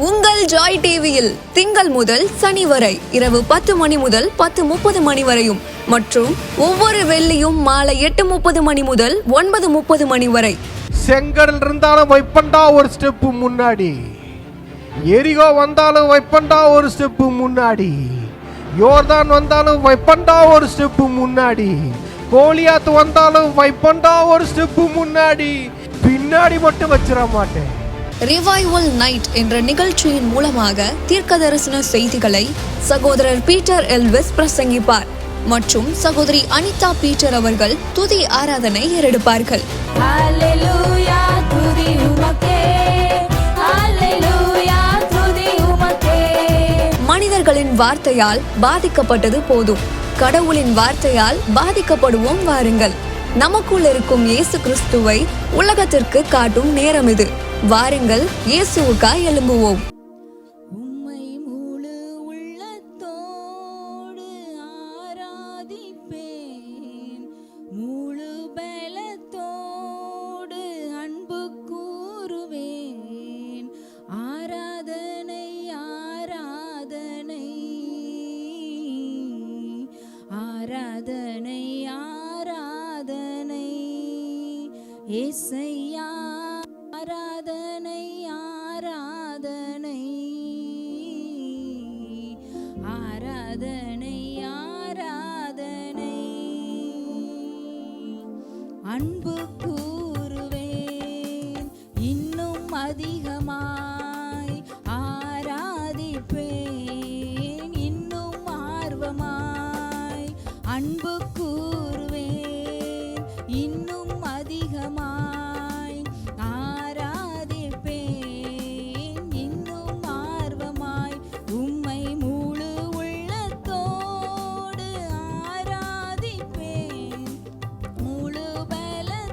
உங்கள் ஜாய் டிவியில் திங்கள் முதல் சனி வரை இரவு 10 மணி முதல் 10:30 மணி வரையும் மற்றும் ஒவ்வொரு வெள்ளியும் மாலை 8:30 மணி முதல் 9:30 மணி வரை. செங்கடல் இருந்தாலும் வைப்பண்டா ஒரு ஸ்டெப்பு முன்னாடி, எரிகோ வந்தாலும் வைப்பண்டா ஒரு ஸ்டெப்பு முன்னாடி, யோர்தான் வந்தாலும் வைப்பண்டா ஒரு ஸ்டெப்பு முன்னாடி, கோலியாத்து வந்தாலும் வைப்பண்டா ஒரு ஸ்டெப்பு முன்னாடி, பின்னாடி மட்டும் வச்சிட மாட்டேன். ரிவைவல் நைட் என்ற நிகழ்ச்சியின் மூலமாக தீர்க்க தரிசன செய்திகளை சகோதரர் பீட்டர் எல்விஸ் பிரசங்கிப்பார் மற்றும் சகோதரி அனிதா பீட்டர் அவர்கள் துதி ஆராதனை ஏறெடுப்பார்கள். மனிதர்களின் வார்த்தையால் பாதிக்கப்பட்டது போதும், கடவுளின் வார்த்தையால் பாதிக்கப்படுவோம் வாருங்கள். நமக்குள் இருக்கும் இயேசு கிறிஸ்துவை உலகத்திற்கு காட்டும் நேரம் இது. வாருங்கள், இயேசுவுக்காய் எழும்புவோம். உம்மை முழு உள்ளத்தோடு ஆராதிப்பேன், முழு பலத்தோடு அன்பு கூறுவேன். ஆராதனை ஆராதனை ஆராதனை ஆராதனை ஏசையா, ஆராதனை ஆராதனை ஆராதனை ஆராதனை அன்பு கூறுவேன், இன்னும் அதிகமாய் ஆராதிப்பேன், இன்னும் ஆர்வமாய் அன்பு கூறுவேன், இன்னும் அதிகமாய் ஆராதிப்பேன், இன்னும் ஆர்வமாய் உம்மை முழு உள்ளத்தோடு ஆராதிப்பேன், முழு பலத்தோடு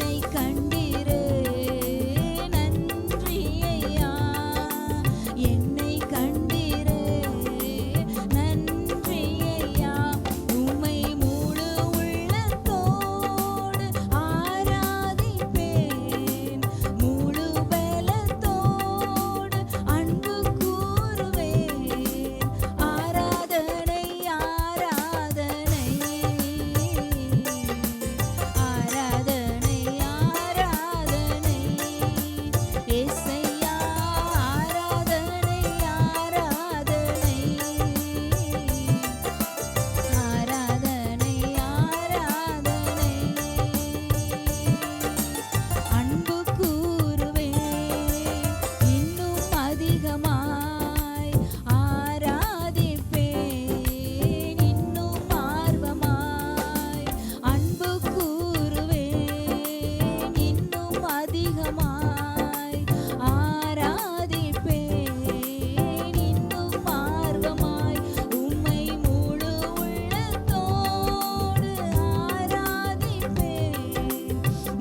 என்னை கண்டீரே நன்றி ஐயா, என்னை கண்டீரே நன்றி ஐயா. உம்மை முழு உள்ளத்தோடு ஆராதிப்பேன், முழு பலத்தோடு அன்பு கூறுவேன். ஆராதனை ஆராதனை ஆராதனை ஆராதனை ஏசையா, ஆராதனை ஆராதனை ஆராதனை ஆராதனை அன்பு கூறுவேன் இன்னும் அதிகமாய், ஆராதிப்பேன் இன்னும் ஆர்வமாய். அன்பு கூறுவேன் இன்னும் அதிகமாய், ஆராதிப்பேன் இன்னும் ஆர்வமாய். உம்மை முழு உள்ளத்தோடு ஆராதிப்பேன்,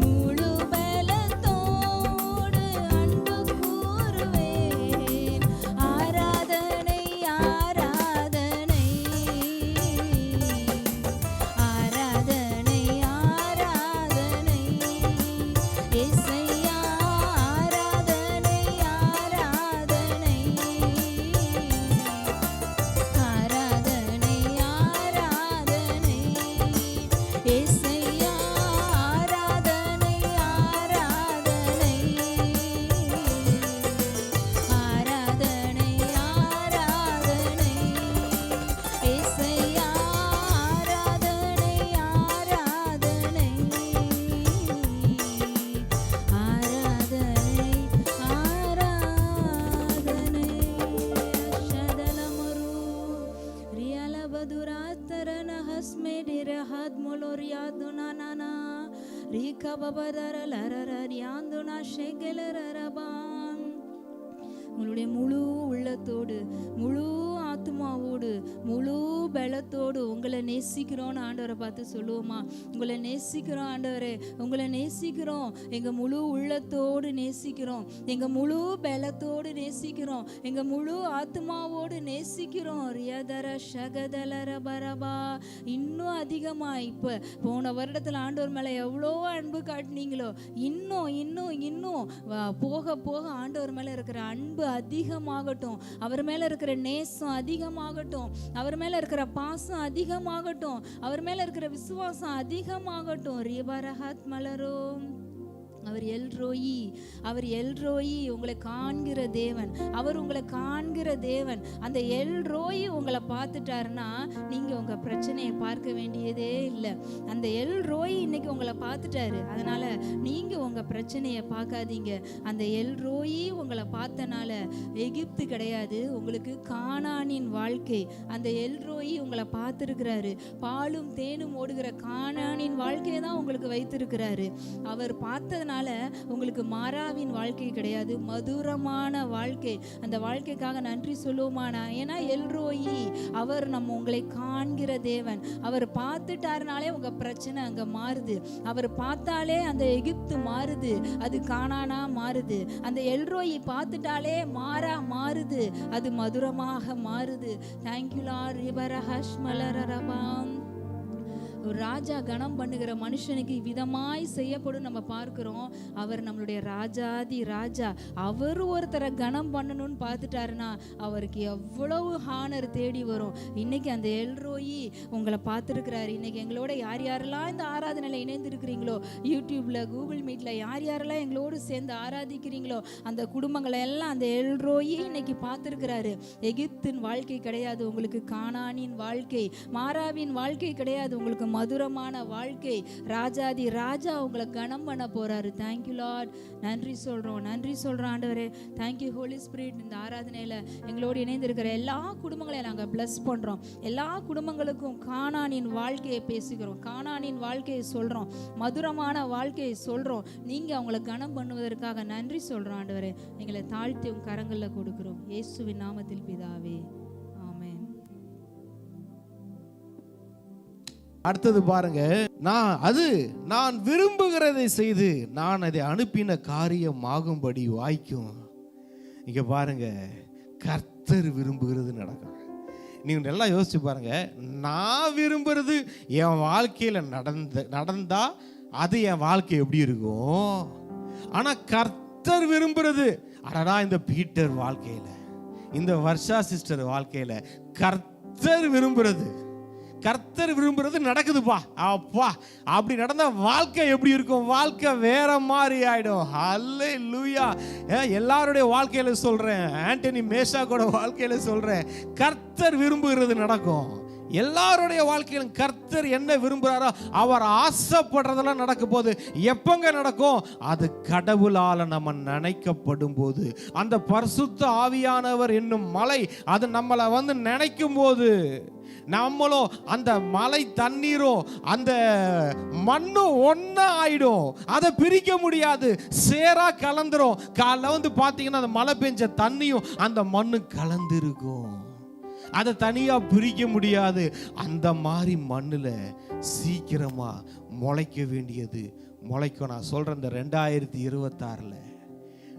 முழு பலத்தோடு அன்பு கூறுவேன். ஆராதனை ஆராதனை ஆராதனை ஆராதனை ஏசையா, ஆராதனை ஆராதனை ஆராதனை ஆராதனை ஏசையா, ஆராதனை ஆராதனை ஆராதனை ஆராதனை ஏசையா, ஆராதனை ஆராதனை ஆராதனை ஆராதனை. ஷதலமரு ரியலபதுராத்தரன ஹஸ்மெடிரஹத் மொலோரியாதுனானா ரீகபபதரலரரியாந்துனா ஷெகலரரபான். உங்களுடைய முழு உள்ளத்தோடு, முழு ஆத்மாவோடு, முழு பலத்தோடு உங்களை நேசிக்கிறோன்னு ஆண்டவரை பார்த்து சொல்லுவோமா? உங்களை நேசிக்கிறோம் ஆண்டவரே, உங்களை நேசிக்கிறோம், எங்கள் முழு உள்ளத்தோடு நேசிக்கிறோம், எங்கள் முழு பலத்தோடு நேசிக்கிறோம், எங்கள் முழு ஆத்மாவோடு நேசிக்கிறோம். ரியதர ஷகதலர பரபா. இன்னும் அதிகமாக இப்போ போன வருடத்தில் ஆண்டவர் மேலே எவ்வளோ அன்பு காட்டினீங்களோ, இன்னும் இன்னும் இன்னும் போக போக ஆண்டவர் மேலே இருக்கிற அன்பு அதிகமாகட்டும், அவர் மேலே இருக்கிற நேசம் அதிகமாகட்டும், அவர் மேலே இருக்கிற பாசம் அதிகமாகட்டும், அவர் மேலே இருக்கிற விசுவாசம் அதிகமாகட்டும். ரிபரஹத் மலரும். அவர் எல்ரோயி, அவர் எல்ரோயி, உங்களை காண்கிற தேவன், அவர் உங்களை காண்கிற தேவன். அந்த எல்ரோயி உங்களை பார்த்துட்டாருன்னா நீங்கள் உங்கள் பிரச்சனையை பார்க்க வேண்டியதே இல்லை. அந்த எல்ரோயி இன்னைக்கு உங்களை பார்த்துட்டாரு, அதனால் நீங்கள் உங்கள் பிரச்சனையை பார்க்காதீங்க. அந்த எல்ரோயி உங்களை பார்த்தனால எகிப்து கிடையாது, உங்களுக்கு கானானின் வாழ்க்கை. அந்த எல்ரோயி உங்களை பார்த்துருக்கிறாரு, பாலும் தேனும் ஓடுகிற கானானின் வாழ்க்கையை தான் உங்களுக்கு வைத்திருக்கிறாரு. அவர் பார்த்ததுனால உங்களுக்கு மாறாவின் வாழ்க்கை கிடையாது, மதுரமான வாழ்க்கை. அந்த வாழ்க்கைக்காக நன்றி சொல்லுவோமானா? ஏன்னா எல்ரோயி, அவர் நம்ம உங்களை காண்கிற தேவன். அவர் பார்த்துட்டாருனாலே உங்க பிரச்சனை அங்க மாறுது. அவர் பார்த்தாலே அந்த எகிப்து மாறுது, அது கானானா மாறுது. அந்த எல்ரோயி பார்த்துட்டாலே மாறுது, அது மதுரமாக மாறுது. Thank you Lord. ரிபரஹஷ் மலரரபாம். ஒரு ராஜா கணம் பண்ணுகிற மனுஷனுக்கு விதமாய் செய்யப்படும் நம்ம பார்க்கிறோம். அவர் நம்மளுடைய ராஜாதி ராஜா. அவர் ஒருத்தரை கணம் பண்ணணும்னு பார்த்துட்டாருன்னா அவருக்கு எவ்வளவு ஹானர் தேடி வரும். இன்னைக்கு அந்த எல்ரோயி உங்களை பார்த்துருக்கிறாரு. இன்னைக்கு எங்களோட யார் யாரெல்லாம் இந்த ஆராதனையில் இணைந்திருக்கிறீங்களோ, யூடியூப்ல கூகுள் மீட்ல யார் யாரெல்லாம் எங்களோடு சேர்ந்து ஆராதிக்கிறீங்களோ அந்த குடும்பங்களை எல்லாம் அந்த எல்ரோயி இன்னைக்கு பார்த்துருக்கிறாரு. எகிப்தின் வாழ்க்கை கிடையாது உங்களுக்கு, கானானின் வாழ்க்கை, மாறாவின் வாழ்க்கை கிடையாது உங்களுக்கு, மதுரமான வாழ்க்கை. ராஜாதி ராஜா உங்களை கனம் பண்ண போறாரு. Thank you Lord. நன்றி சொல்றோம், நன்றி சொல்றோம் ஆண்டவரே. Thank you Holy Spirit. இந்த ஆராதனையில எங்களோடு இணைந்திருக்கிற எல்லா குடும்பங்களையும் நாங்கள் பிளஸ் பண்றோம். எல்லா குடும்பங்களுக்கும் கானானின் வாழ்க்கையை பேசுகிறோம், கானானின் வாழ்க்கையை சொல்றோம், மதுரமான வாழ்க்கையை சொல்றோம். நீங்க அவங்களை கனம் பண்ணுவதற்காக நன்றி சொல்றோம் ஆண்டவரே. எங்களை தாழ்த்தி உங்க கரங்கள்ல கொடுக்கிறோம் இயேசுவின் நாமத்தில் பிதாவே, ஆமென். அடுத்தது பாருங்க, நான் விரும்புகிறதை செய்து நான் அதை அனுப்பின காரியம் ஆகும்படி வாய்க்கும். இங்க பாருங்க, கர்த்தர் விரும்புகிறது நடக்கும். நீங்க நல்லா யோசிச்சு பாருங்க, நான் விரும்புறது என் வாழ்க்கையில நடந்தா அது என் வாழ்க்கை எப்படி இருக்கும்? ஆனா கர்த்தர் விரும்புறது, அடடா இந்த பீட்டர் வாழ்க்கையில, இந்த வர்ஷா சிஸ்டர் வாழ்க்கையில கர்த்தர் விரும்புறது நடக்குதுப்பா. அப்பா, அப்படி நடந்த வாழ்க்கை எப்படி இருக்கும்? வாழ்க்கை வேற மாதிரி ஆயிடும். ஹல்லேலூயா. எல்லாருடைய வாழ்க்கையில சொல்றேன், ஆண்டனி மேஷாக்கோட வாழ்க்கையில சொல்றேன், கர்த்தர் விரும்புகிறது நடக்கும். எல்லாருடைய வாழ்க்கையிலும் கர்த்தர் என்ன விரும்புகிறாரோ அவர் ஆசைப்படுறதெல்லாம் நடக்க போது. எப்பங்க நடக்கும்? அது கடவுளால நம்ம நினைக்கப்படும் போது, அந்த பரிசுத்த ஆவியானவர் என்னும் மலை அது நம்மளை வந்து நினைக்கும் போது, நம்மளும் அந்த மலை தண்ணீரும் அந்த மண்ணும் ஒன்னா ஆயிடும். அதை பிரிக்க முடியாது, சேரா கலந்துரும். காலைல வந்து பாத்தீங்கன்னா அந்த மழை பெஞ்ச தண்ணியும் அந்த மண்ணு கலந்து இருக்கும். அதை தனியா பிரிக்க முடியாது. அந்த மாதிரி மண்ணுல சீக்கிரமா முளைக்க வேண்டியது முளைக்கும். நான் சொல்றேன், இந்த 2026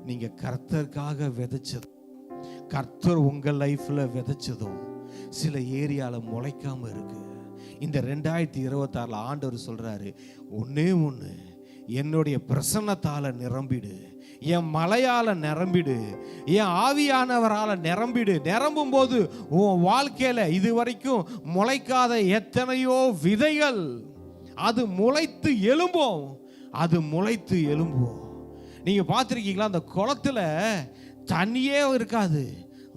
நீங்க கர்த்தருக்காக விதைச்சதும், கர்த்தர் உங்க லைஃப்ல விதைச்சதும் சில ஏரியால முளைக்காம இருக்கு. இந்த 2026 ஆண்டவர் சொல்றாரு, ஒன்னே ஒண்ணு, என்னுடைய பிரசன்னத்தால நிரம்பிடு, என் மலையால நிரம்பிடு, என் ஆவியானவரால நிரம்பிடு. நிரம்பும் போது உன் வாழ்க்கையில இதுவரைக்கும் முளைக்காத எத்தனையோ விதைகள் அது முளைத்து எழும்பும். நீங்க பார்த்திருக்கீங்களா? அந்த குளத்துல தண்ணியே இருக்காது,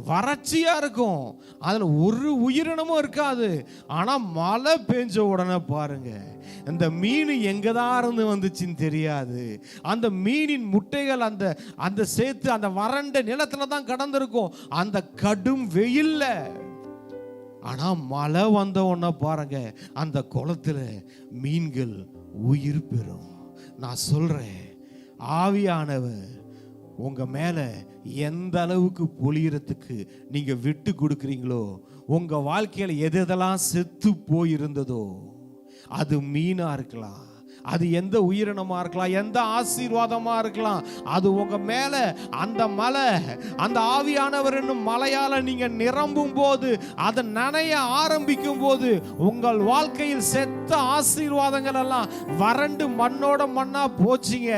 வறட்சியா இருக்கும், அதுல ஒரு உயிரினமும் இருக்காது. ஆனா மழை பெஞ்ச உடனே பாருங்க, இந்த மீன் எங்கதான் இருந்து வந்துச்சுன்னு தெரியாது. அந்த மீனின் முட்டைகள் அந்த சேர்த்து அந்த வறண்ட நிலத்துல தான் கடந்திருக்கும், அந்த கடும் வெயில்ல. ஆனா மழை வந்த உடனே பாருங்க, அந்த குளத்துல மீன்கள் உயிர் பெறும். நான் சொல்றேன், ஆவியானவர் உங்க மேல எந்த அளவுக்கு பொழியறதுக்கு நீங்க விட்டு கொடுக்குறீங்களோ, உங்க வாழ்க்கையில எதெல்லாம் செத்து போயிருந்ததோ, அது மீனா இருக்கலாம், அது எந்த உயிரினமா இருக்கலாம், எந்த ஆசீர்வாதமா இருக்கலாம், அது உங்க மேல அந்த மலை, அந்த ஆவியானவர் என்னும் மலையால நீங்க நிரம்பும் போது, அதை நனைய ஆரம்பிக்கும் போது, உங்கள் வாழ்க்கையில் செத்த ஆசீர்வாதங்கள் எல்லாம் வறண்டு மண்ணோட மண்ணா போச்சுங்க,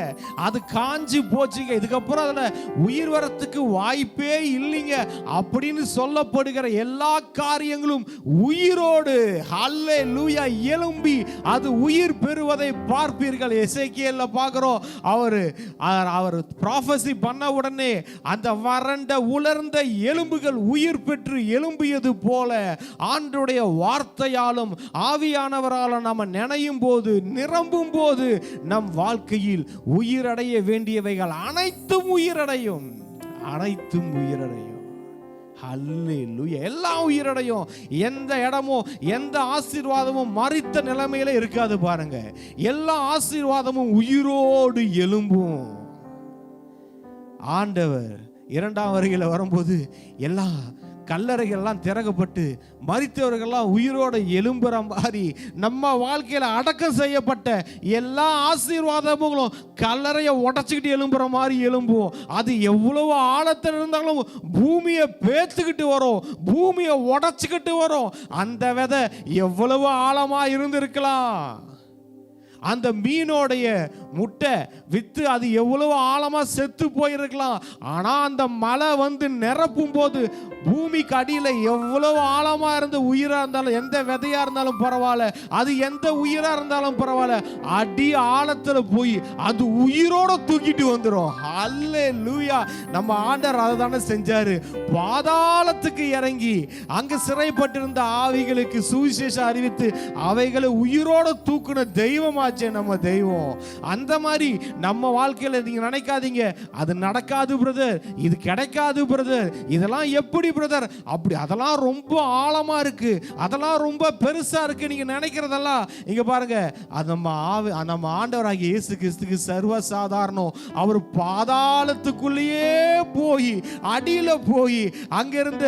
அது காஞ்சி போச்சுங்க. இதுக்கப்புறம் அதுல உயிர் வரத்துக்கு வாய்ப்பே இல்லைங்க அப்படின்னு சொல்லப்படுகிற எல்லா காரியங்களும் உயிரோடு ஹல்லேலூயா எழும்பி அது உயிர் பெறுவதை பார்ப்பீர்கள். எசேக்கியேல்ல பார்க்கிறோம், அவர் ப்ராஃபஸி பண்ண உடனே அந்த வறண்ட உலர்ந்த எலும்புகள் உயிர் பெற்று எழும்பியது போல ஆண்டவருடைய வார்த்தையாலும் ஆவியானவராலும் நம்ம நினையும் போது, நிரம்பும் போது, நம் வாழ்க்கையில் உயிரடைய வேண்டியவைகள் அனைத்தும் உயிரடையும். ஹல்லேலூயா. எல்லாம் உயிரடையும். எந்த இடமும் எந்த ஆசீர்வாதமும் மரித்த நிலைமையில இருக்காது பாருங்க. எல்லா ஆசீர்வாதமும் உயிரோடு எழும்பும். ஆண்டவர் 2ஆம் வருகையில வரும்போது எல்லா கல்லறைகள்லாம் திறக்கப்பட்டு மரித்தவர்கள்லாம் உயிரோட எழும்புற மாதிரி நம்ம வாழ்க்கையில அடக்கம் செய்யப்பட்ட எல்லா ஆசீர்வாதங்களும் கல்லறையை உடைச்சுக்கிட்டு எழும்புற மாதிரி எழும்பும். அது எவ்வளவு ஆழத்தில் இருந்தாலும் பூமியை பேத்துக்கிட்டு வரும், பூமியை உடைச்சுக்கிட்டு வரும். அந்த விதை எவ்வளவு ஆழமா இருந்திருக்கலாம், அந்த மீனோடைய முட்டை வித்து அது எவ்வளவு ஆழமா செத்து போயிருக்கலாம். ஆனா அந்த மழை வந்து நிரப்பும் போது பூமிக்கு அடியில எவ்வளவு ஆழமா இருந்த உயிரா இருந்தாலும், எந்த விதையா இருந்தாலும் பரவாயில்ல, அது எந்த உயிரா இருந்தாலும் பரவாயில்ல, அடி ஆழத்துல போய் அது உயிரோட தூக்கிட்டு வந்துடும். ஹல்லேலூயா. நம்ம ஆண்டவர் அதை தானே செஞ்சாரு. பாதாளத்துக்கு இறங்கி அங்க சிறைப்பட்டிருந்த ஆவிகளுக்கு சுவிசேஷம் அறிவித்து அவைகளை உயிரோட தூக்குன தெய்வமாச்சே நம்ம தெய்வம். அந்த மாதிரி நம்ம வாழ்க்கையில நீங்க நினைக்காதீங்க அது நடக்காது பிரதர், இது கிடைக்காது பிரதர், இதெல்லாம் எப்படி பிரதர், அப்படி அதெல்லாம் ரொம்ப ஆழமா இருக்கு, அதெல்லாம் ரொம்ப பெருசா இருக்கு நீங்க நினைக்கிறதெல்லாம். இங்க பாருங்க, அது நம்ம ஆண்டவராகிய இயேசு கிறிஸ்துக்கு சர்வ சாதாரணம். அவர் பாதாளத்துக்குள்ளேயே போய் அடியில போய் அங்கிருந்த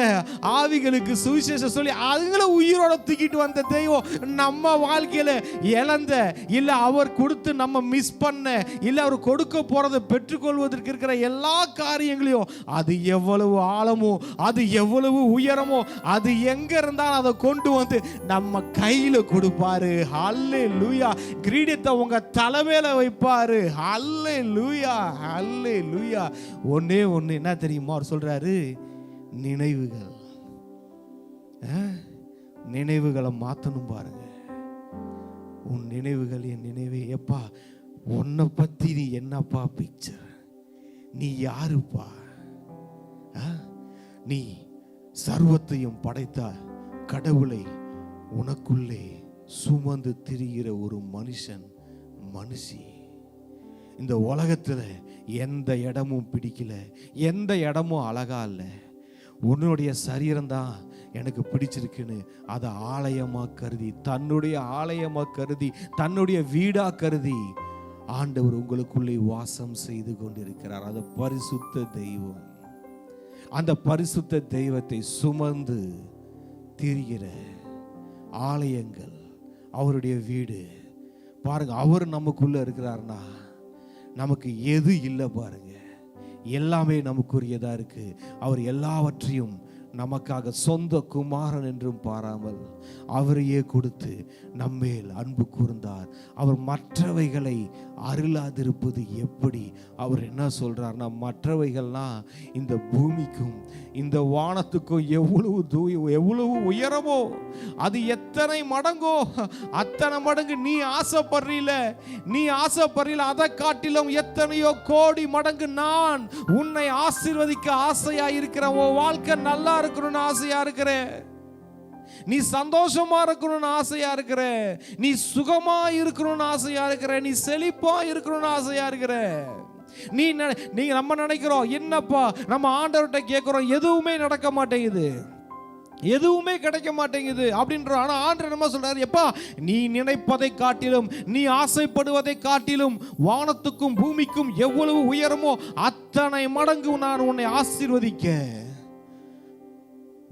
ஆவிகளுக்கு சுவிசேஷம் சொல்லி அதுங்களை உயிரோட தூக்கிட்டு வந்த தெய்வம் நம்ம வாழ்க்கையில இழந்த இல்ல அவர் கொடுத்து நம்ம மிஸ் பண்ண இல்ல அவர் கொடுக்க போறதை பெற்றுக்கொள்வதற்கு இருக்கிற எல்லா காரியங்களையும் அது எவ்வளவு ஆழமோ அது எவ்வளவு உயரமோ அது எங்க இருந்தாலும் அதை கொண்டு வந்து நம்ம கையில கொடுப்பாரு. ஹல்லேலூயா. கிரீடத்தை உங்க தலைமையில வைப்பாரு. ஹல்லேலூயா, ஹல்லேலூயா. ஒண்ணே ஒண்ணு என்ன தெரியுமா அவர் சொல்றாரு, நினைவுகள். நினைவுகளை மாத்தணும் பாருங்க. உன் நினைவுகள் என் நினைவே. எப்பா உன்னை பத்தி நீ என்னப்பா பிக்சர், நீ யாருப்பா? நீ சர்வத்தையும் படைத்த கடவுளை உனக்குள்ளே சுமந்து திரிகிற ஒரு மனுஷன், மனுஷி. இந்த உலகத்துல எந்த இடமும் பிடிக்கல, எந்த இடமும் அழகா இல்லை. உன்னுடைய சரீரம் தான் எனக்கு பிடிச்சிருக்குன்னு அதை ஆலயமா கருதி, தன்னுடைய ஆலயமா கருதி, தன்னுடைய வீடா கருதி ஆண்டவர் உங்களுக்குள்ளே வாசம் செய்து கொண்டிருக்கிறார். அது பரிசுத்த தெய்வம். அந்த பரிசுத்த தெய்வத்தை சுமந்து திரிகிற ஆலயங்கள் அவருடைய வீடு. பாருங்க, அவர் நமக்குள்ள இருக்கிறார்னா நமக்கு எது இல்லை பாருங்க, எல்லாமே நமக்குரியதா இருக்கு. அவர் எல்லாவற்றையும் நமக்காக சொந்த குமாரன் என்றும் பாராமல் அவரையே கொடுத்து நம்மேல் அன்பு கூர்ந்தார். அவர் மற்றவைகளை அருளாதிருப்பது எப்படி? அவர் என்ன சொல்றார்னா, மற்றவைகள்லாம் இந்த பூமிக்கும் இந்த வானத்துக்கும் எவ்வளவு உயரமோ அது எத்தனை மடங்கோ அத்தனை மடங்கு நீ ஆசைப்படுறீல அதை காட்டிலும் எத்தனையோ கோடி மடங்கு நான் உன்னை ஆசீர்வதிக்க ஆசையா இருக்கிறேன். உன் வாழ்க்கை நல்லா இருக்கணும்னு ஆசையா இருக்கிறேன், நீ சந்தோஷமா இருக்கணும்னு ஆசையா இருக்கிற, நீ சுகமா இருக்கணும்னு ஆசையா இருக்கிற, நீ செழிப்பா இருக்கணும்னு ஆசையா இருக்கிற. நீங்க நம்ம நினைக்கிறோம், என்னப்பா நம்ம ஆண்டவர்கிட்ட கேட்கிறோம், எதுவுமே நடக்க மாட்டேங்குது, எதுவுமே கிடைக்க மாட்டேங்குது அப்படின்ற. ஆனா ஆண்டவர் என்ன சொல்றாரு, எப்பா நீ நினைப்பதை காட்டிலும் நீ ஆசைப்படுவதை காட்டிலும் வானத்துக்கும் பூமிக்கும் எவ்வளவு உயரமோ அத்தனை மடங்கு நான் உன்னை ஆசீர்வதிக்க,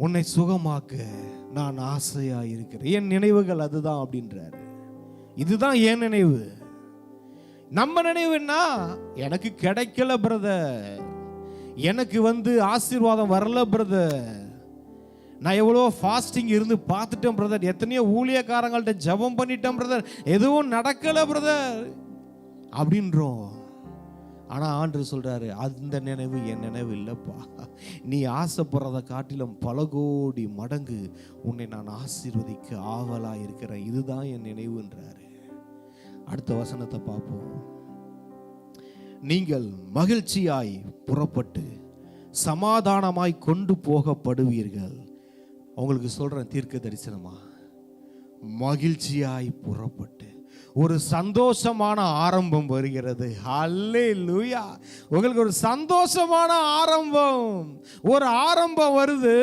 உன்னை சுகமாக்க நான் ஆசையா இருக்கிறேன். என் நினைவுகள் அதுதான் அப்படின்றாரு. இதுதான் என் நினைவு. நம்ம நினைவு என்ன? எனக்கு கிடைக்கல பிரதர், எனக்கு ஆசீர்வாதம் வரல பிரதர், நான் எவ்வளோ ஃபாஸ்டிங் இருந்து பார்த்துட்டேன் பிரதர், எத்தனையோ ஊழியக்காரங்கள்ட்ட ஜெபம் பண்ணிட்டேன் பிரதர், எதுவும் நடக்கல பிரதர் அப்படின்றோம். ஆனால் ஆண்டவர் சொல்றாரு, அந்த நினைவு என் நினைவு இல்லைப்பா, நீ ஆசைப்படுறதை காட்டிலும் பல கோடி மடங்கு உன்னை நான் ஆசீர்வதிக்க ஆவலா இருக்கிறேன், இதுதான் என் நினைவுன்றாரு. அடுத்த வசனத்தை பார்ப்போம். நீங்கள் மகிழ்ச்சியாய் புறப்பட்டு சமாதானமாய் கொண்டு போகப்படுவீர்கள். உங்களுக்கு சொல்றேன் தீர்க்க தரிசனமா, மகிழ்ச்சியாய் புறப்பட்டு ஒரு சந்தோஷமான ஆரம்பம் வருகிறது. ஹல்லேலூயா. உங்களுக்கு ஒரு சந்தோஷமான ஆரம்பம், ஒரு ஆரம்பம் வருது,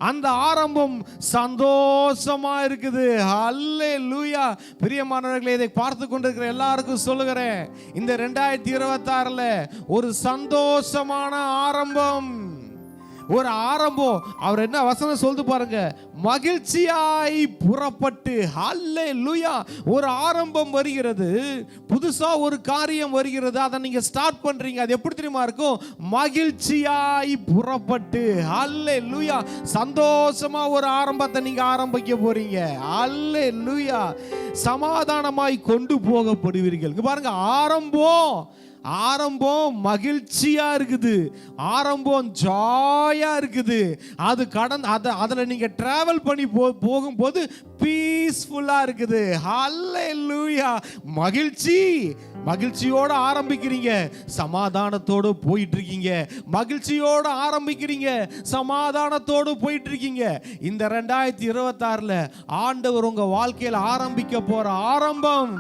அந்த ஆரம்பம் சந்தோஷமா இருக்குது. ஹல்லேலூயா. பிரியமானவர்களே, இதை பார்த்து கொண்டிருக்கிற எல்லாருக்கும் சொல்லுகிறேன், இந்த 2026 ஒரு சந்தோஷமான ஆரம்பம், ஒரு ஆரம்பம். அவர் என்ன வசனம் சொல்லுது பாருங்க, மகிழ்ச்சியாய் புறப்பட்டு. ஹல்லேலூயா. ஒரு ஆரம்பம் வருகிறது, புதுசா ஒரு காரியம் வருகிறது, அதை நீங்க ஸ்டார்ட் பண்றீங்க. அது எப்படி தெரியுமா இருக்கும்? மகிழ்ச்சியாய் புறப்பட்டு. ஹல்லேலூயா. சந்தோஷமா ஒரு ஆரம்பத்தை நீங்க ஆரம்பிக்க போறீங்க. ஹல்லேலூயா. சமாதானமாய் கொண்டு போகப்படுவீர்கள். பாருங்க, ஆரம்பம் மகிழ்ச்சியா இருக்குது, ஆரம்பம் ஜாயா இருக்குது. அது அதில் நீங்க டிராவல் பண்ணி போகும்போது பீஸ்ஃபுல்லா இருக்குது. ஹல்லேலூயா. மகிழ்ச்சியோட ஆரம்பிக்கிறீங்க, சமாதானத்தோடு போயிட்டு இருக்கீங்க. மகிழ்ச்சியோட ஆரம்பிக்கிறீங்க, சமாதானத்தோடு போயிட்டு இருக்கீங்க. இந்த 2026 ஆண்டவர் உங்க வாழ்க்கையில் ஆரம்பிக்க போற ஆரம்பம்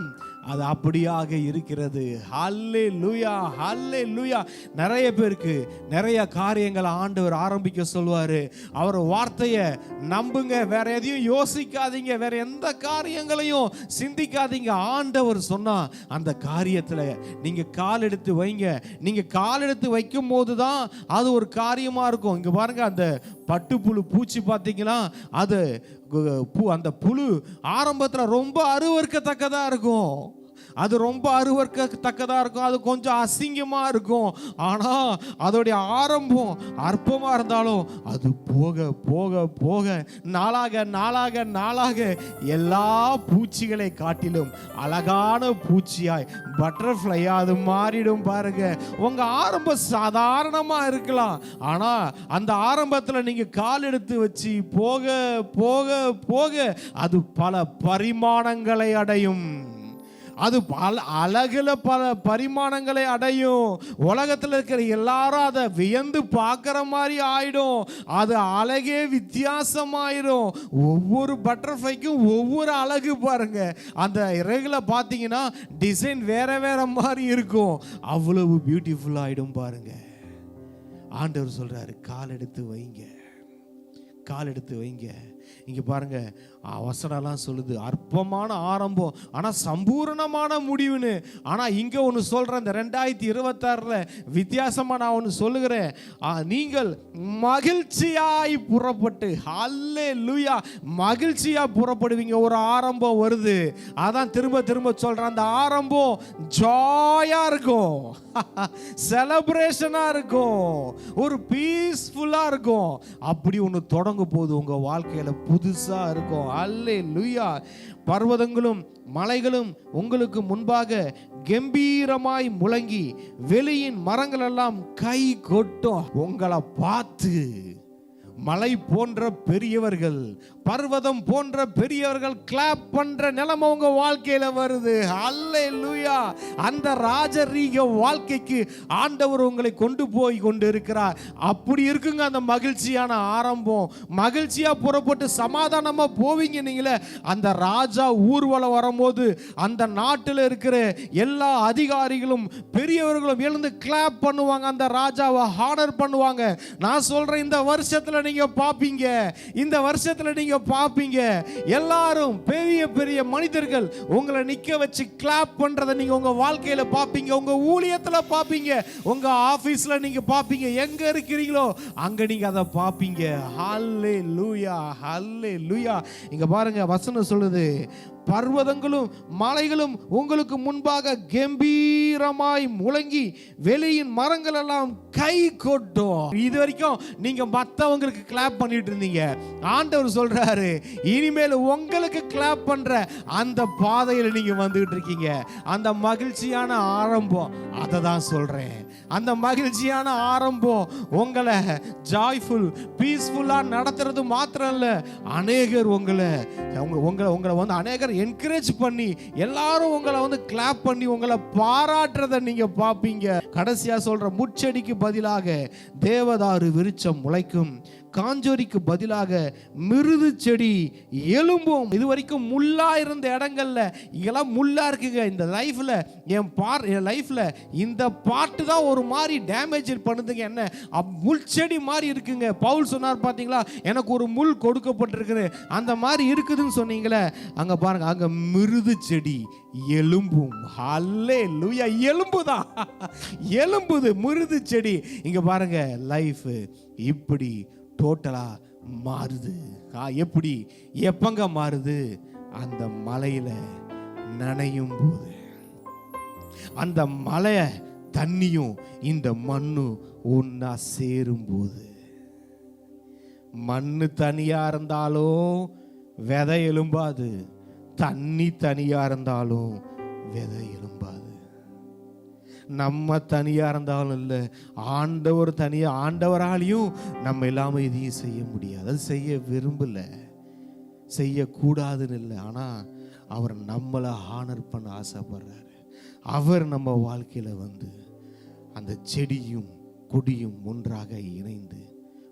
அது அப்படியாக இருக்கிறது. ஹல்லேலூயா, ஹல்லேலூயா. நிறைய பேருக்கு நிறைய காரியங்களை ஆண்டவர் ஆரம்பிக்க சொல்வாரு. அவர் வார்த்தையை நம்புங்க, வேற எதையும் யோசிக்காதீங்க, வேற எந்த காரியங்களையும் சிந்திக்காதீங்க. ஆண்டவர் சொன்னா அந்த காரியத்துல நீங்க கால் எடுத்து வைங்க. நீங்க கால் எடுத்து வைக்கும் போதுதான் அது ஒரு காரியமா இருக்கும். இங்க பாருங்க, அந்த பட்டுப்புழு பூச்சி பார்த்தீங்களா, அது அந்த புழு ஆரம்பத்தில் ரொம்ப அருவருக்கத்தக்கதா இருக்கும். அது ரொம்ப அருவருக்கத்தக்கதா இருக்கும். அது கொஞ்சம் அசிங்கமா இருக்கும். ஆனா அதோடைய ஆரம்பம் அற்பமா இருந்தாலும் அது போக போக போக நாளாக நாளாக நாளாக எல்லா பூச்சிகளை காட்டிலும் அழகான பூச்சியாய், பட்டர்ஃப்ளையா அது மாறிடும். பாருங்க, உங்க ஆரம்பம் சாதாரணமா இருக்கலாம், ஆனா அந்த ஆரம்பத்தில் நீங்க கால் எடுத்து வச்சு போக போக போக அது பல பரிமாணங்களை அடையும். அது பல அழகுல பல பரிமாணங்களை அடையும். உலகத்தில் இருக்கிற எல்லாரும் அதை வியந்து பார்க்குற மாதிரி ஆயிடும். அது அழகே வித்தியாசமாயிரும். ஒவ்வொரு பட்டர்ஃப்ளைக்கும் ஒவ்வொரு அழகு பாருங்க. அந்த இறகுல பார்த்தீங்கன்னா டிசைன் வேற வேற மாதிரி இருக்கும். அவ்வளவு பியூட்டிஃபுல் ஆயிடும் பாருங்க. ஆண்டவர் சொல்றாரு, கால் எடுத்து வைங்க, கால் எடுத்து வைங்க. இங்க பாருங்க, வசனம்லாம் சொல்லுது அற்பமான ஆரம்பம் ஆனா சம்பூர்ணமான முடிவுன்னு. ஆனா இங்க ஒன்று சொல்றேன், இந்த 2026 வித்தியாசமா நான் ஒன்று சொல்லுகிறேன். நீங்கள் மகிழ்ச்சியாய் புறப்பட்டு, ஹல்லேலூயா, மகிழ்ச்சியா புறப்படுவீங்க. ஒரு ஆரம்பம் வருது, அதான் திரும்ப திரும்ப சொல்றேன். அந்த ஆரம்பம் ஜாயா இருக்கும், செலிப்ரேஷனா இருக்கும், ஒரு பீஸ்ஃபுல்லா இருக்கும். அப்படி ஒன்று தொடங்க போது உங்க வாழ்க்கையில புதுசா இருக்கும். அல்லேலூயா. பர்வதங்களும் மலைகளும் உங்களுக்கு முன்பாக கம்பீரமாய் முழங்கி வெளியின் மரங்கள் எல்லாம் கை கொட்டும். உங்களை பார்த்து மலை போன்ற பெரியவர்கள், பர்வதம் போன்ற பெரியவர்கள் கிளாப் பண்ற நிலைமை உங்க வாழ்க்கையில வருது. அல்லேலூயா. அந்த ராஜரீக வாழ்க்கைக்கு ஆண்டவர் உங்களை கொண்டு போய் கொண்டு இருக்கிறார். அப்படி இருக்குங்க அந்த மகிழ்ச்சியான ஆரம்பம். மகிழ்ச்சியா புறப்பட்டு சமாதானமா போவீங்க நீங்களே. அந்த ராஜா ஊர்வலம் வரும்போது அந்த நாட்டில் இருக்கிற எல்லா அதிகாரிகளும் பெரியவர்களும் எழுந்து கிளாப் பண்ணுவாங்க, அந்த ராஜாவை ஹானர் பண்ணுவாங்க. நான் சொல்றேன், இந்த வருஷத்துல நீங்க பாப்பீங்க, இந்த வருஷத்துல நீங்க பாப்பீங்க, எல்லாரும் பெரிய பெரிய மனிதர்கள் உங்களை நிக்க வச்சு கிளாப் பண்றதை நீங்க உங்க வாழ்க்கையில பாப்பீங்க, உங்க ஊழியத்துல பாப்பீங்க, உங்க ஆபீஸ்ல நீங்க பாப்பீங்க, எங்க இருக்கிறீங்களோ அங்க நீங்க அதை பாப்பீங்க. ஹல்லேலூயா, ஹல்லேலூயா. இங்க பாருங்க, வசனம் சொல்லுது, பர்வதங்களும் மலைகளும் உங்களுக்கு முன்பாக கம்பீரமாய் முழங்கி வெளியின் மரங்கள் எல்லாம் கை கொட்டும். இது வரைக்கும் நீங்க மற்றவங்களுக்கு கிளாப் பண்ணிட்டு இருந்தீங்க. ஆண்டவர் சொல்றாரு, இனிமேல் உங்களுக்கு கிளாப் பண்ற அந்த பாதையில் நீங்க வந்துகிட்டு இருக்கீங்க. அந்த மகிழ்ச்சியான ஆரம்பம், அதை தான் சொல்றேன். அந்த மகிழ்ச்சியான ஆரம்பம் உங்களை ஜாய்ஃபுல் பீஸ்ஃபுல்லா நடத்துறது மாத்திரம் இல்ல, அநேகர் உங்களை வந்து அநேகர் என்கரேஜ் பண்ணி எல்லாரும் உங்களை வந்து கிளாப் பண்ணி உங்களை பாராட்டுறதை நீங்க பாப்பீங்க. கடைசியா சொல்ற, முச்செடிக்கு பதிலாக தேவதாரு விருட்சம் முளைக்கும், காஞ்சோரிக்கு பதிலாக மிருது செடி எலும்பும். இது வரைக்கும் முள்ளா இருந்த இடங்கள்ல இதெல்லாம் முள்ளா இருக்குங்க. இந்த லைஃப்ல என் லைஃப்ல இந்த பாட்டு தான் ஒரு மாதிரி டேமேஜ் பண்ணுதுங்க. என்ன முள் செடி மாதிரி இருக்குங்க. பவுல் சொன்னார் பாத்தீங்களா, எனக்கு ஒரு முள் கொடுக்கப்பட்டிருக்கு, அந்த மாதிரி இருக்குதுன்னு சொன்னீங்களே. அங்க பாருங்க, அங்க மிருது செடி எலும்பும். ஹல்லேலூயா. எலும்புதான், எலும்புது மிருது செடி. இங்க பாருங்க, லைஃப் இப்படி டோட்டலா மாறுது. எப்படி எப்பங்க மாறுது? அந்த மலையில நனையும் போது, அந்த மலைய தண்ணியும் இந்த மண்ணும் ஒன்னா சேரும் போது. மண்ணு தனியா இருந்தாலும் விதை எலும்பாது, தண்ணி தனியா இருந்தாலும் விதை எலும்பாது. நம்ம தனியா இருந்தாலும் இல்லை, ஆண்டவர் தனியா, ஆண்டவராலையும் நம்ம இல்லாம இதையும் செய்ய முடியாது. அது செய்ய விரும்பல, செய்யக்கூடாதுன்னு இல்லை. ஆனா அவர் நம்மளை ஹானர் பண்ண ஆசைப்படுறாரு. அவர் நம்ம வாழ்க்கையில வந்து அந்த செடியும் கொடியும் ஒன்றாக இணைந்து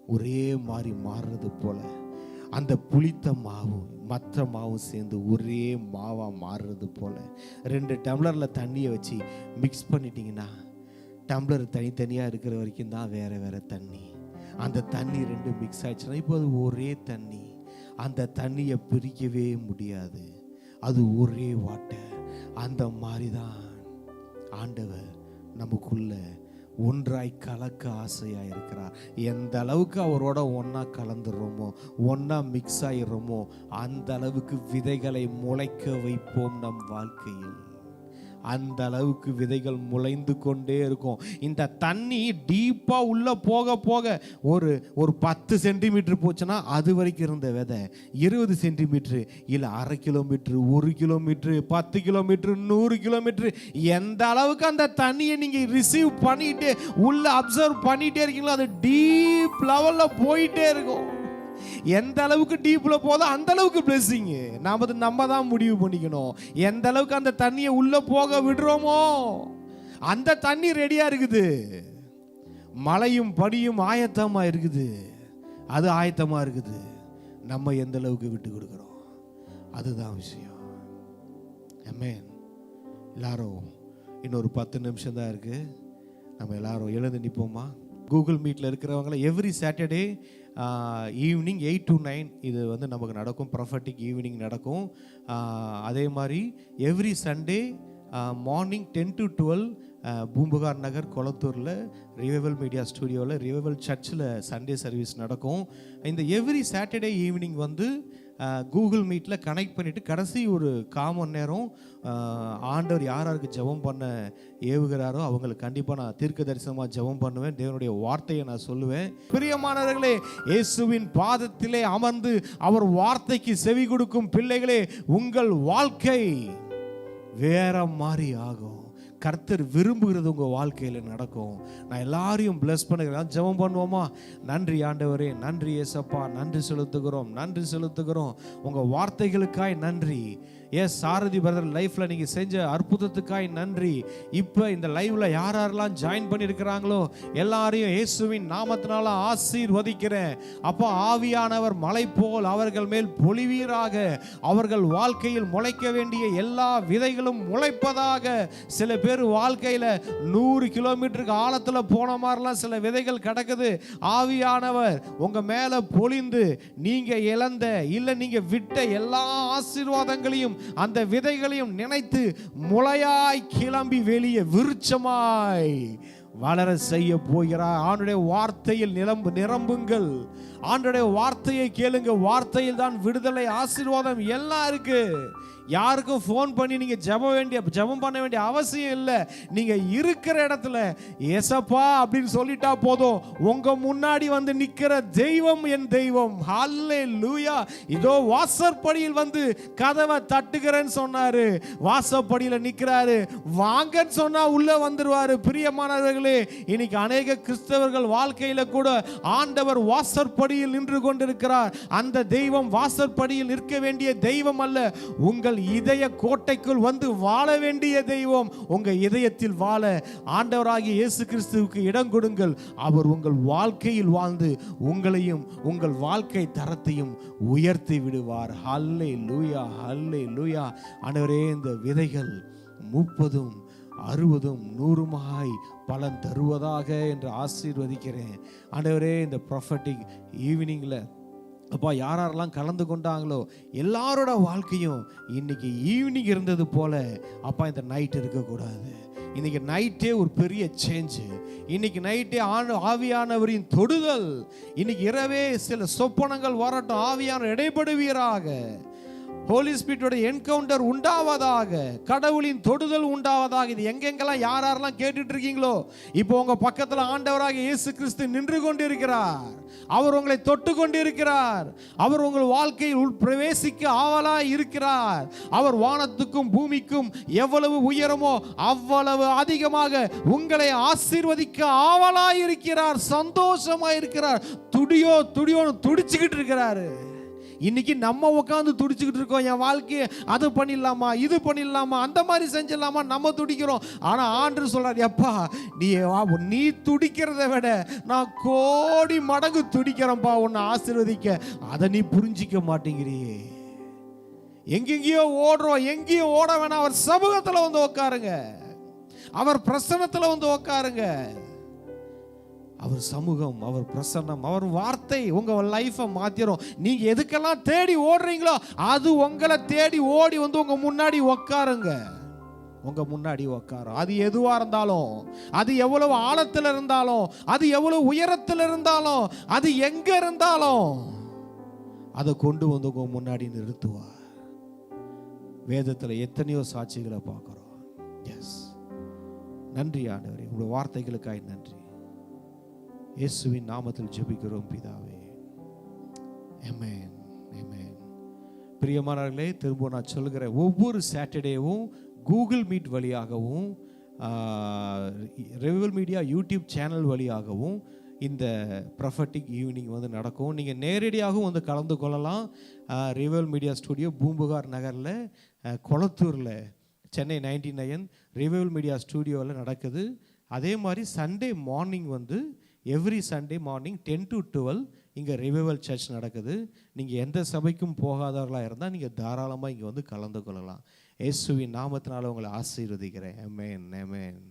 ஒரே மாதிரி மாறுறது போல அந்த புளித்த மாவும் மற்ற மாவும் சேர்ந்து ஒரே மாவாக மாறுறது போல் 2 டம்ளரில் தண்ணியை வச்சு மிக்ஸ் பண்ணிட்டீங்கன்னா டம்ளர் தனித்தனியாக இருக்கிற வரைக்கும் தான் வேறு வேறு தண்ணி. அந்த தண்ணி 2 மிக்ஸ் ஆயிடுச்சுன்னா இப்போ அது ஒரே தண்ணி. அந்த தண்ணியை பிரிக்கவே முடியாது, அது ஒரே வாட்டர். அந்த மாதிரி தான் ஆண்டவர் நமக்குள்ள ஒன்றாய் கலக்க ஆசையாக இருக்கிறார். எந்த அளவுக்கு அவரோட ஒன்றா கலந்துடுறோமோ, ஒன்றா மிக்ஸ் ஆகிடுறோமோ, அந்த அளவுக்கு விதைகளை முளைக்க வைப்போம் நம் வாழ்க்கையில். அந்த அளவுக்கு விதைகள் முளைந்து கொண்டே இருக்கும். இந்த தண்ணி டீப்பாக உள்ளே போக போக ஒரு 10 சென்டிமீட்டர் போச்சுன்னா அது வரைக்கும் இருந்த விதை 20 சென்டிமீட்டர் இல்லை 1/2 கிலோமீட்டர், 1 கிலோமீட்டர், 10 கிலோமீட்டர், 100 கிலோமீட்டர், எந்த அளவுக்கு அந்த தண்ணியை நீங்கள் ரிசீவ் பண்ணிட்டு உள்ள அப்சர்வ் பண்ணிட்டே இருக்கீங்களோ அது டீப் லெவலில் போயிட்டே இருக்கும். எந்த அளவுக்கு டீப்ல போதோ அந்த அளவுக்கு பிளெஸிங் நம்ம தான் முடிவு பண்ணிக்கணும். எந்த அளவுக்கு அந்த தண்ணியை உள்ள போக விடுறோமோ அந்த தண்ணி ரெடியா இருக்குது. மழையும் பனியும் ஆயத்தமா இருக்குது, அது ஆயத்தமா இருக்குது. நம்ம எந்த அளவுக்கு விட்டு கொடுக்கிறோம், அதுதான் விஷயம். ஆமென். எல்லாரும் இன்னொரு 10 நிமிஷம் தான் இருக்கு. நம்ம எல்லாரும் எழுந்து நிற்போமா? கூகுள் மீட்டில் இருக்கிறவங்கள எவ்ரி சாட்டர்டே ஈவினிங் 8 to 9 இது வந்து நமக்கு நடக்கும். ப்ரொஃபட்டிக் ஈவினிங் நடக்கும். அதே மாதிரி every Sunday morning 10 to 12 Poompuhar Nagar கொளத்தூரில் ரிவைவல் மீடியா ஸ்டுடியோவில் ரிவைவல் சர்ச்சில் சண்டே சர்வீஸ் நடக்கும். இந்த எவ்ரி சாட்டர்டே ஈவினிங் வந்து கூகுள் மீட்டில் கனெக்ட் பண்ணிவிட்டு கடைசி ஒரு 1/4 மணி நேரம் ஆண்டவர் யாருக்கு ஜெபம் பண்ண ஏவுகிறாரோ அவங்களுக்கு கண்டிப்பாக நான் தீர்க்க தரிசனமாக ஜெபம் பண்ணுவேன். தேவனுடைய வார்த்தையை நான் சொல்லுவேன். பிரியமானவர்களே, இயேசுவின் பாதத்திலே அமர்ந்து அவர் வார்த்தைக்கு செவி கொடுக்கும் பிள்ளைகளே, உங்கள் வாழ்க்கை வேற மாதிரி ஆகும். கர்த்தர் விரும்புகிறது உங்கள் வாழ்க்கையில் நடக்கும். நான் எல்லாரையும் பிளஸ் பண்ணுகிறேன். ஜெபம் பண்ணுவோமா? நன்றி ஆண்டவரே, நன்றி ஏசப்பா, நன்றி செலுத்துகிறோம், நன்றி செலுத்துகிறோம். உங்கள் வார்த்தைகளுக்காய் நன்றி. எஸ் சாரதி பிரதர் லைஃப்பில் நீங்கள் செஞ்ச அற்புதத்துக்காய் நன்றி. இப்போ இந்த லைவ்ல யாரெல்லாம் ஜாயின் பண்ணியிருக்கிறாங்களோ எல்லாரையும் இயேசுவின் நாமத்தினால ஆசீர்வதிக்கிறேன். அப்போ ஆவியானவர் மலை போல் அவர்கள் மேல் பொழிவீராக. அவர்கள் வாழ்க்கையில் முளைக்க வேண்டிய எல்லா விதைகளும் முளைப்பதாக. சில பேர் வாழ்க்கையில் 100 கிலோமீட்டருக்கு ஆழத்தில் போன மாதிரிலாம் சில விதைகள் கிடக்குது. ஆவியானவர் உங்கள் மேலே பொழிந்து நீங்கள் இழந்த இல்லை நீங்கள் விட்ட எல்லா ஆசீர்வாதங்களையும் அந்த விதைகளையும் நினைத்து முளையாய் கிளம்பி வெளியே விருட்சமாய் வளர செய்ய போகிறார். ஆண்டுடைய வார்த்தையில் நிரம்புங்கள். ஆண்டுடைய வார்த்தையை கேளுங்க. வார்த்தையில் தான் விடுதலை, ஆசீர்வாதம் எல்லாம் இருக்கு. யாருக்கும் ஃபோன் பண்ணி நீங்க ஜெபம் பண்ண வேண்டிய அவசியம் இல்லை. நீங்க இருக்கிற இடத்துல ஏசப்பா அப்படின்னு சொல்லிட்டா போதும். உங்க முன்னாடி வந்து நிக்கிற தெய்வம் என் தெய்வம். ஹல்லேலூயா. இதோ வாசற்படியில் வந்து கதவை தட்டுகிறேன்னு சொன்னாரு. வாசற்படியில நிக்கிறாரு. வாங்கன்னு சொன்னா உள்ள வந்துருவாரு. பிரியமானவர்களே, இன்னைக்கு அநேக கிறிஸ்தவர்கள் வாழ்க்கையில கூட ஆண்டவர் வாசற்படியில் நின்று கொண்டிருக்கிறார். அந்த தெய்வம் வாசற்படியில் நிற்க வேண்டிய தெய்வம் அல்ல, உங்கள் இதய கோட்டைக்குள் வந்து வாழ வேண்டிய தெய்வம். உங்க இதயத்தில் வாழ ஆண்டவராகிய இயேசு கிறிஸ்துவுக்கு இடம் கொடுங்கள். அவர் உங்கள் வாழ்க்கையில் வாழ்ந்து உங்களையும் உங்கள் வாழ்க்கை தரத்தையும் உயர்த்தி விடுவார். ஹல்லேலூயா, ஹல்லேலூயா. ஆண்டவரே, இந்த விதைகள் 30, 60, 100 பலன் தருவதாக என்று ஆசீர்வதிக்கிறேன். ஆண்டவரே, இந்த ப்ராஃபட்டிக் ஈவினிங்ல அப்பா யாரெல்லாம் கலந்து கொண்டாங்களோ எல்லாரோட வாழ்க்கையும் இன்னைக்கு ஈவினிங் இருந்தது போல அப்பா இந்த நைட் இருக்கக்கூடாது. இன்னைக்கு நைட்டே ஒரு பெரிய சேஞ்சு. இன்னைக்கு நைட்டே ஆவியானவரின் தொடுதல். இன்னைக்கு இரவே சில சொப்பனங்கள் வரட்டும். ஆவியானவர் இடைப்படுவீராக. ஹோலி ஸ்பிரிட்டோட என்கவுண்டர் உண்டாவதாக. கடவுளின் தொடுதல் உண்டாவதாக. இது எங்கெங்கெல்லாம் யாரெல்லாம் கேட்டுட்டு இருக்கீங்களோ இப்போ உங்க பக்கத்தில் ஆண்டவராக இயேசு கிறிஸ்து நின்று கொண்டிருக்கிறார். அவர் உங்களை தொட்டு கொண்டிருக்கிறார். அவர் உங்கள் வாழ்க்கையில் பிரவேசிக்க ஆவலாய் இருக்கிறார். அவர் வானத்துக்கும் பூமிக்கும் எவ்வளவு உயரமோ அவ்வளவு அதிகமாக உங்களை ஆசீர்வதிக்க ஆவலாய் இருக்கிறார். சந்தோஷமாய் இருக்கிறார். துடியோன்னு துடிச்சுக்கிட்டு இருக்கிறாரு. இன்னைக்கு நம்ம உட்காந்து துடிச்சுக்கிட்டு இருக்கோம், என் வாழ்க்கையை அது பண்ணிடலாமா, இது பண்ணிடலாமா, அந்த மாதிரி செஞ்சிடலாமா, நம்ம துடிக்கிறோம். ஆனா ஆண்டவர் சொல்றாரு, எப்பா நீ துடிக்கிறத விட நான் கோடி மடங்கு துடிக்கிறேன்ப்பா உன்னை ஆசீர்வதிக்க. அதை நீ புரிஞ்சிக்க மாட்டேங்கிறியே. எங்கெங்கேயோ ஓடுறோம், எங்கேயும் ஓட வேணாம். அவர் சமூகத்துல வந்து உட்காருங்க, அவர் பிரசன்னத்துல வந்து உட்காருங்க. அவர் சமூகம், அவர் பிரசன்னம், அவர் வார்த்தை உங்க லைஃபை மாத்திரும். நீங்க எதுக்கெல்லாம் தேடி ஓடுறீங்களோ அது உங்களை தேடி ஓடி வந்து உங்க முன்னாடி உட்காருங்க. உங்க முன்னாடி உட்காரும். அது எதுவா இருந்தாலும், அது எவ்வளவு ஆழத்தில் இருந்தாலும், அது எவ்வளவு உயரத்தில் இருந்தாலும், அது எங்க இருந்தாலும் அதை கொண்டு வந்து உங்க முன்னாடி நிறுத்துவார். வேதத்துல எத்தனையோ சாட்சிகளை பார்க்கிறோம். எஸ், நன்றி ஆண்டவரே, உங்களுடைய வார்த்தைகளுக்காய் நன்றி. இயேசுவின் நாமத்தில் ஜெபிக்கிறோம் பிதாவே, ஆமென், ஆமென். பிரியமானவர்களே, திரும்ப நான் சொல்கிற ஒவ்வொரு சாட்டர்டேவும் கூகுள் மீட் வழியாகவும் ரெவிவல் மீடியா யூடியூப் சேனல் வழியாகவும் இந்த ப்ரொஃபட்டிக் ஈவினிங் வந்து நடக்கும். நீங்கள் நேரடியாகவும் வந்து கலந்து கொள்ளலாம். ரெவிவல் மீடியா ஸ்டுடியோ பூம்புகார் நகரில் கொளத்தூரில் சென்னை 99 ரெவிவல் மீடியா ஸ்டுடியோவில் நடக்குது. அதே மாதிரி சண்டே மார்னிங் வந்து எவ்ரி சண்டே மார்னிங் 10 to 12 இங்கே ரிவைவல் சர்ச் நடக்குது. நீங்கள் எந்த சபைக்கும் போகாதவர்களாக இருந்தால் நீங்கள் தாராளமாக இங்கே வந்து கலந்து கொள்ளலாம். இயேசுவின் நாமத்தினால உங்களை ஆசீர்வதிக்கிறேன். ஆமென், ஆமென்.